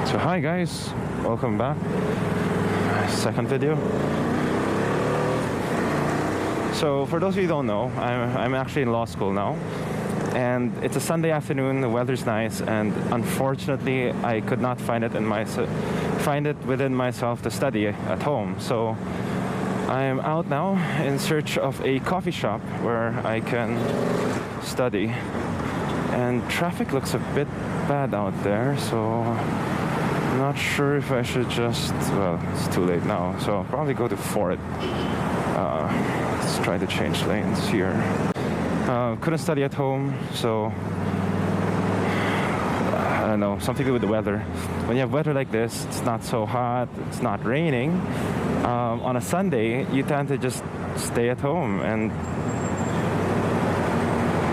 So hi guys, welcome back. Second video. So for those of you who don't know, I'm actually in law school now, and it's a Sunday afternoon. The weather's nice, and unfortunately, I could not find it within myself to study at home. So I am out now in search of a coffee shop where I can study. And traffic looks a bit bad out there, so I'm not sure if I should just, well, it's too late now, so I'll probably go to Fort. Let's try to change lanes here. Couldn't study at home, so I don't know, something to do with the weather. When you have weather like this, it's not so hot, it's not raining. On a Sunday, you tend to just stay at home and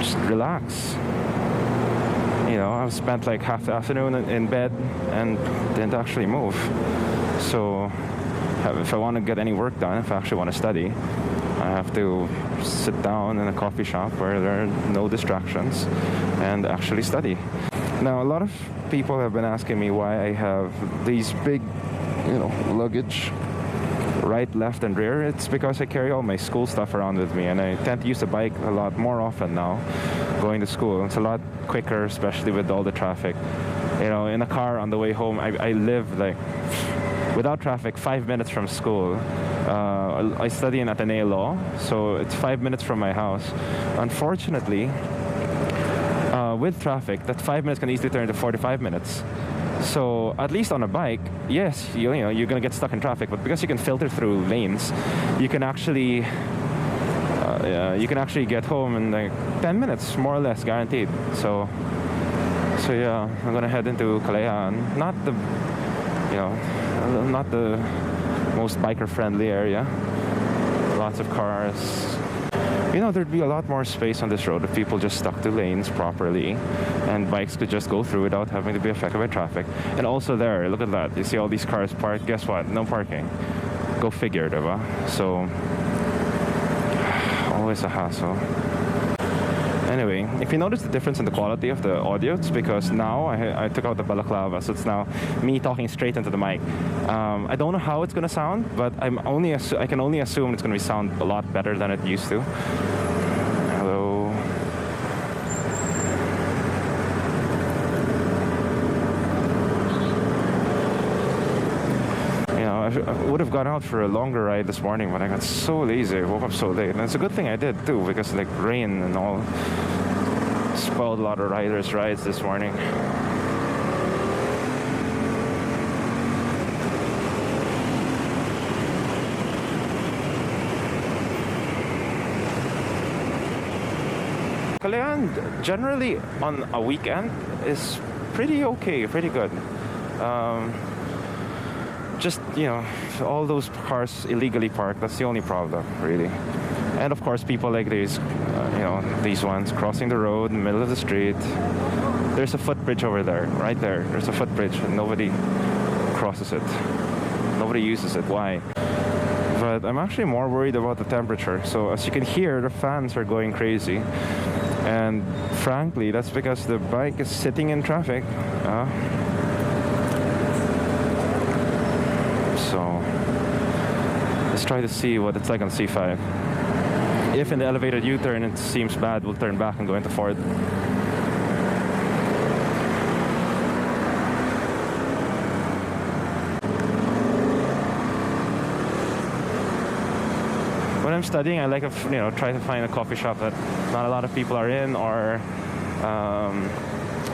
just relax. You know, I've spent like half the afternoon in bed and didn't actually move. So if I want to get any work done, if I actually want to study, I have to sit down in a coffee shop where there are no distractions and actually study. Now, a lot of people have been asking me why I have these big, luggage, right, left, and rear. It's because I carry all my school stuff around with me, and I tend to use the bike a lot more often now going to school. It's a lot quicker, especially with all the traffic. In a car on the way home, I live like without traffic 5 minutes from school. I study in Ateneo Law, so it's 5 minutes from my house. Unfortunately, with traffic, that 5 minutes can easily turn into 45 minutes. So at least on a bike, yes, you're gonna get stuck in traffic, but because you can filter through lanes, you can actually get home in like 10 minutes, more or less, guaranteed. So yeah, I'm gonna head into Kalayaan. Not the most biker-friendly area. Lots of cars. There'd be a lot more space on this road if people just stuck to lanes properly, and bikes could just go through without having to be affected by traffic. And also there, look at that. You see all these cars parked. Guess what? No parking. Go figure, diba? So, always a hassle. Anyway, if you notice the difference in the quality of the audio, it's because now I took out the balaclava, so it's now me talking straight into the mic. I don't know how it's gonna sound, but I can only assume it's gonna sound a lot better than it used to. Hello. I would have gone out for a longer ride this morning, but I got so lazy. I woke up so late, and it's a good thing I did too, because like rain and all spoiled a lot of riders' rides this morning. Kalayaan generally on a weekend is pretty okay, pretty good. Just, all those cars illegally parked, that's the only problem, really. And of course, people like these, these ones crossing the road in the middle of the street. There's a footbridge over there, right there. There's a footbridge, and nobody crosses it. Nobody uses it. Why? But I'm actually more worried about the temperature. So as you can hear, the fans are going crazy. And frankly, that's because the bike is sitting in traffic. So let's try to see what it's like on C5. If in the elevated U-turn it seems bad, we'll turn back and go into Fort. When I'm studying, I like to try to find a coffee shop that not a lot of people are in, or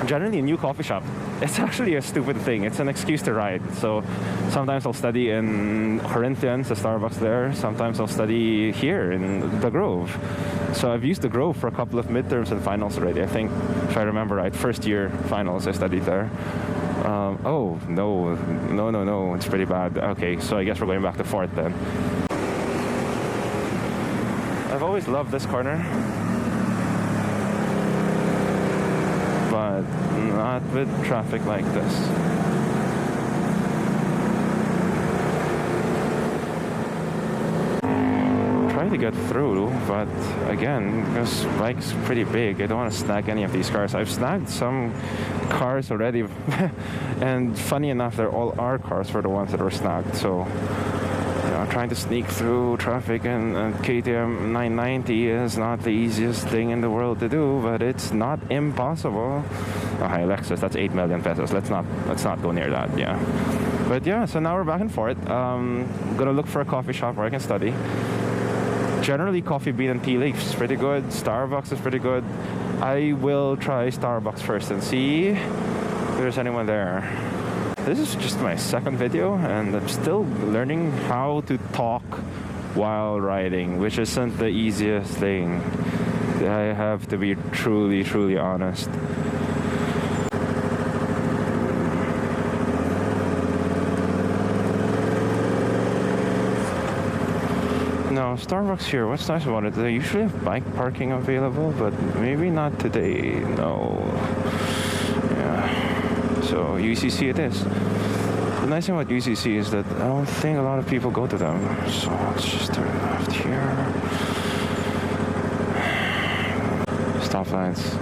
generally a new coffee shop. It's actually a stupid thing. It's an excuse to ride. So sometimes I'll study in Corinthians, the Starbucks there. Sometimes I'll study here in the Grove. So I've used the Grove for a couple of midterms and finals already. I think, if I remember right, first year finals I studied there. Oh, no, it's pretty bad. Okay, so I guess we're going back to Fort then. I've always loved this corner, but not with traffic like this. Try to get through. But again, this bike's pretty big, I don't want to snag any of these cars. I've snagged some cars already, and funny enough, they're all our cars were the ones that were snagged. So trying to sneak through traffic and KTM 990 is not the easiest thing in the world to do, but it's not impossible. Oh, hi Lexus, that's 8 million pesos. Let's not go near that. Yeah, but yeah. So now we're back and forth. I'm gonna look for a coffee shop where I can study. Generally, Coffee Bean and Tea Leaf is pretty good. Starbucks is pretty good. I will try Starbucks first and see if there's anyone there. This is just my second video, and I'm still learning how to talk while riding, which isn't the easiest thing. I have to be truly, truly honest. No, Starbucks here, what's nice about it, they usually have bike parking available, but maybe not today, no. So UCC it is. The nice thing about UCC is that I don't think a lot of people go to them. So let's just turn left here. Stoplights.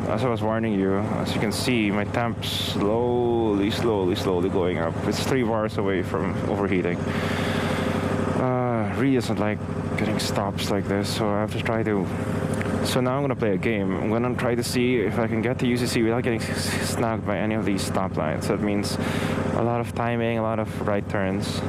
As I was warning you, as you can see, my temp's slowly going up. It's 3 bars away from overheating. Really doesn't like getting stops like this, so I have to try to. So now I'm going to play a game. I'm going to try to see if I can get to UCC without getting snagged by any of these stoplights. That means a lot of timing, a lot of right turns.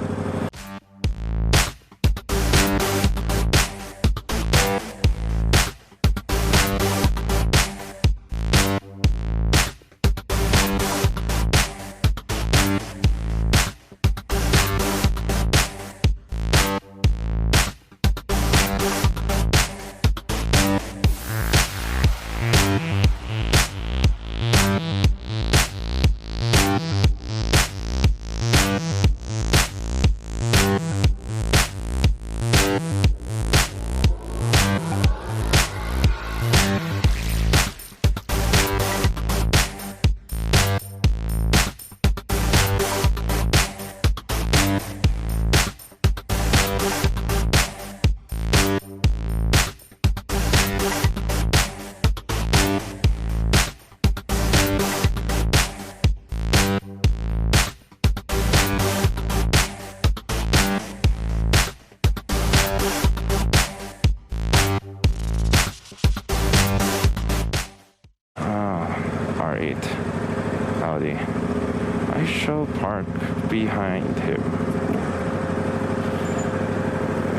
Audi. I shall park behind him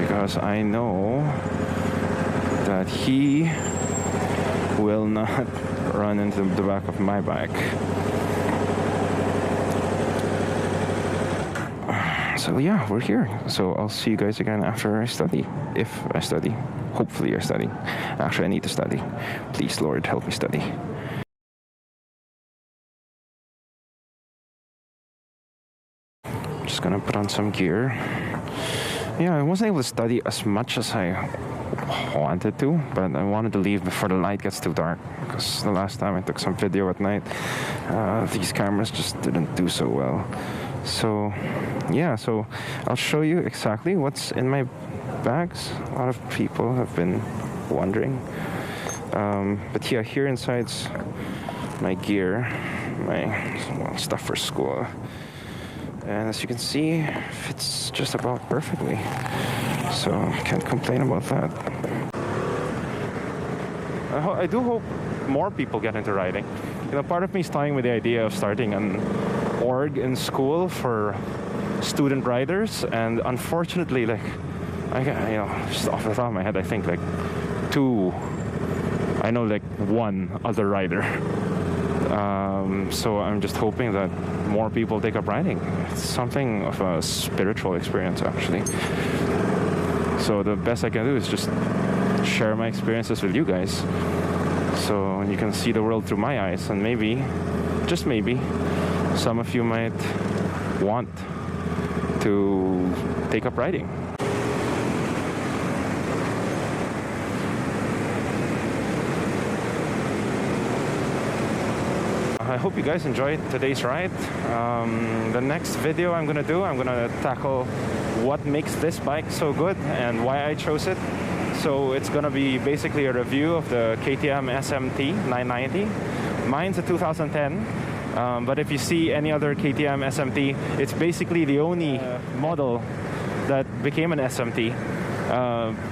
because I know that he will not run into the back of my bike. So yeah, we're here. So I'll see you guys again after I study. If I study. Hopefully I study. Actually, I need to study. Please, Lord, help me study. Just gonna put on some gear. Yeah, I wasn't able to study as much as I wanted to, but I wanted to leave before the light gets too dark, because the last time I took some video at night, these cameras just didn't do so well. So yeah, so I'll show you exactly what's in my bags. A lot of people have been wondering, but yeah, here inside's my gear, my stuff for school. And as you can see, fits just about perfectly. So can't complain about that. I do hope more people get into riding. You know, part of me is toying with the idea of starting an org in school for student riders, and unfortunately, like, just off the top of my head, I think like one other rider. So I'm just hoping that more people take up riding. It's something of a spiritual experience, actually. So the best I can do is just share my experiences with you guys, so you can see the world through my eyes, and maybe, just maybe, some of you might want to take up riding. I hope you guys enjoyed today's ride. The next video I'm gonna tackle what makes this bike so good and why I chose it. So it's gonna be basically a review of the KTM SMT 990. Mine's a 2010, but if you see any other KTM SMT, it's basically the only model that became an SMT.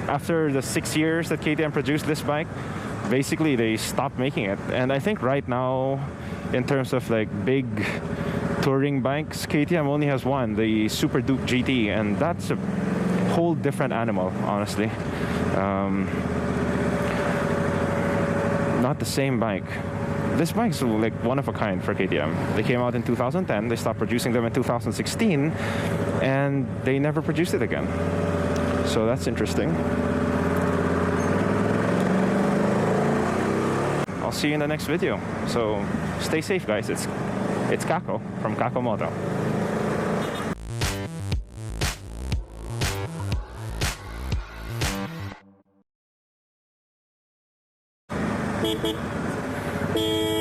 After the 6 years that KTM produced this bike, basically they stopped making it. And I think right now, in terms of like big touring bikes, KTM only has one, the Super Duke GT, and that's a whole different animal, honestly. Not the same bike. This bike's like one of a kind for KTM. They came out in 2010, they stopped producing them in 2016, and they never produced it again. So that's interesting. I'll see you in the next video. So stay safe, guys. It's Kako from Kako Moto. Beep, beep.